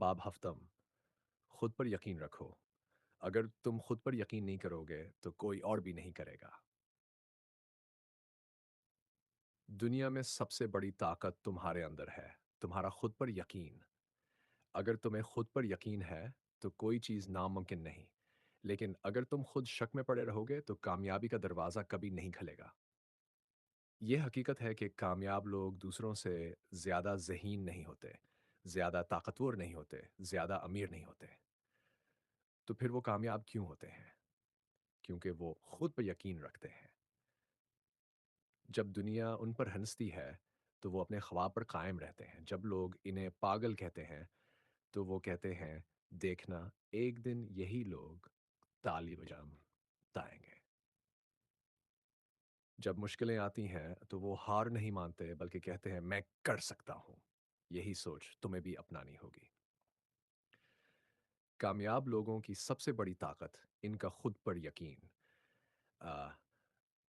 बाब हफ्तम, खुद पर यकीन रखो। अगर तुम खुद पर यकीन नहीं करोगे, तो कोई और भी नहीं करेगा। दुनिया में सबसे बड़ी ताकत तुम्हारे अंदर है, तुम्हारा खुद पर यकीन। अगर तुम्हें खुद पर यकीन है, तो कोई चीज़ नामुमकिन नहीं। लेकिन अगर तुम खुद शक में पड़े रहोगे, तो कामयाबी का दरवाज़ा कभी नहीं खुलेगा। ये हकीकत है कि कामयाब लोग दूसरों से ज़्यादा ज़हीन नहीं होते, ज़्यादा ताकतवर नहीं होते, ज़्यादा अमीर नहीं होते। तो फिर वो कामयाब क्यों होते हैं? क्योंकि वो खुद पे यकीन रखते हैं। जब दुनिया उन पर हँसती है, तो वो अपने ख्वाब पर कायम रहते हैं। जब लोग इन्हें पागल कहते हैं, तो वो कहते हैं, देखना, एक दिन यही लोग ताली बजाएँगे। जब मुश्किलें आती हैं, तो वो हार नहीं मानते, बल्कि कहते हैं, मैं कर सकता हूँ। यही सोच तुम्हें भी अपनानी होगी। कामयाब लोगों की सबसे बड़ी ताकत इनका खुद पर यकीन। अ,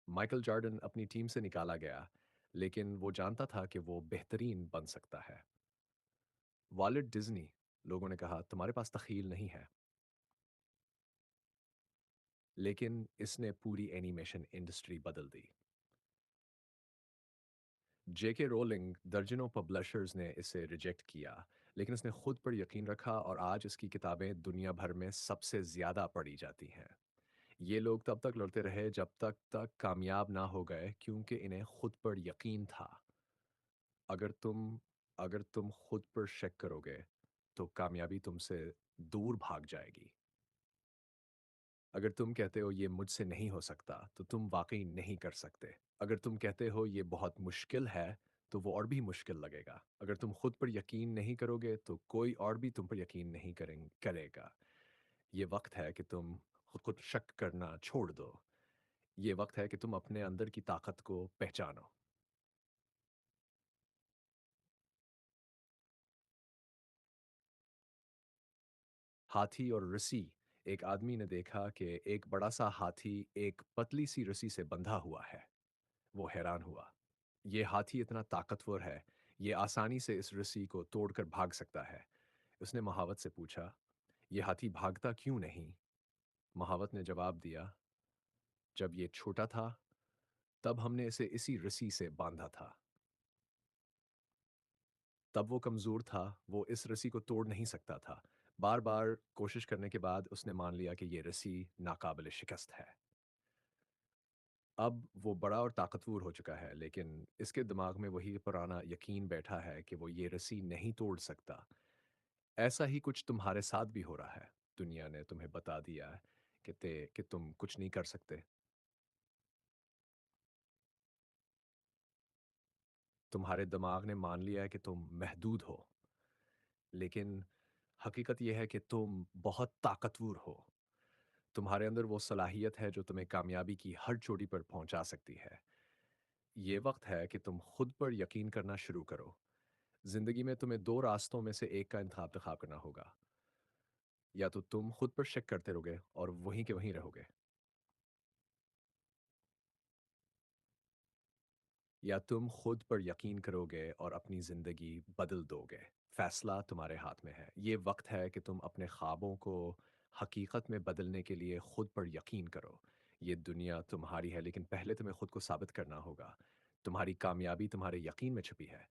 माइकल जॉर्डन अपनी टीम से निकाला गया, लेकिन वो जानता था कि वो बेहतरीन बन सकता है। वॉलेट डिज्नी, लोगों ने कहा, तुम्हारे पास तख़ील नहीं है, लेकिन इसने पूरी एनिमेशन इंडस्ट्री बदल दी। जेके रोलिंग, दर्जनों पब्लिशर्स ने इसे रिजेक्ट किया, लेकिन उसने खुद पर यकीन रखा और आज उसकी किताबें दुनिया भर में सबसे ज़्यादा पढ़ी जाती हैं। ये लोग तब तक लड़ते रहे जब तक कामयाब ना हो गए, क्योंकि इन्हें खुद पर यकीन था। अगर तुम अगर तुम खुद पर शक करोगे, तो कामयाबी तुमसे दूर भाग जाएगी। अगर तुम कहते हो ये मुझसे नहीं हो सकता, तो तुम वाक़ई नहीं कर सकते। अगर तुम कहते हो ये बहुत मुश्किल है, तो वो और भी मुश्किल लगेगा। अगर तुम खुद पर यकीन नहीं करोगे, तो कोई और भी तुम पर यकीन नहीं करेगा। ये वक़्त है कि तुम खुद खुद शक करना छोड़ दो। ये वक़्त है कि तुम अपने अंदर की ताकत को पहचानो। हाथी और रस्सी। एक आदमी ने देखा कि एक बड़ा-सा हाथी एक पतली-सी रस्सी से बंधा हुआ है। वो हैरान हुआ। ये हाथी इतना ताकतवर है, ये आसानी से इस रस्सी को तोड़कर भाग सकता है। उसने महावत से पूछा, "ये हाथी भागता क्यों नहीं?" महावत ने जवाब दिया, "जब ये छोटा था, तब हमने इसे इसी रस्सी से बांधा था। तब वो कमज़ोर था, वो इस रस्सी को तोड़ नहीं सकता था। बार-बार कोशिश करने के बाद उसने मान लिया कि ये रस्सी नाकाबिल शिकस्त है। अब वो बड़ा और ताकतवर हो चुका है, लेकिन इसके दिमाग में वही पुराना यकीन बैठा है कि वो ये रस्सी नहीं तोड़ सकता। ऐसा ही कुछ तुम्हारे साथ भी हो रहा है। दुनिया ने तुम्हें बता दिया है कि तुम कुछ नहीं कर सकते। तुम्हारे दिमाग ने मान लिया है कि तुम महदूद हो, लेकिन हकीकत ये है कि तुम बहुत ताकतवर हो। तुम्हारे अंदर वो सलाहियत है जो तुम्हें कामयाबी की हर चोटी पर पहुंचा सकती है। ये वक्त है कि तुम खुद पर यकीन करना शुरू करो। जिंदगी में तुम्हें दो रास्तों में से एक का इंतखाब करना होगा। या तो तुम खुद पर शक करते रहोगे और वहीं के वहीं रहोगे, या तुम खुद पर यकीन करोगे और अपनी जिंदगी बदल दोगे। फैसला तुम्हारे हाथ में है। ये वक्त है कि तुम अपने ख्वाबों को हकीकत में बदलने के लिए खुद पर यकीन करो। ये दुनिया तुम्हारी है, लेकिन पहले तुम्हें खुद को साबित करना होगा। तुम्हारी कामयाबी तुम्हारे यकीन में छुपी है।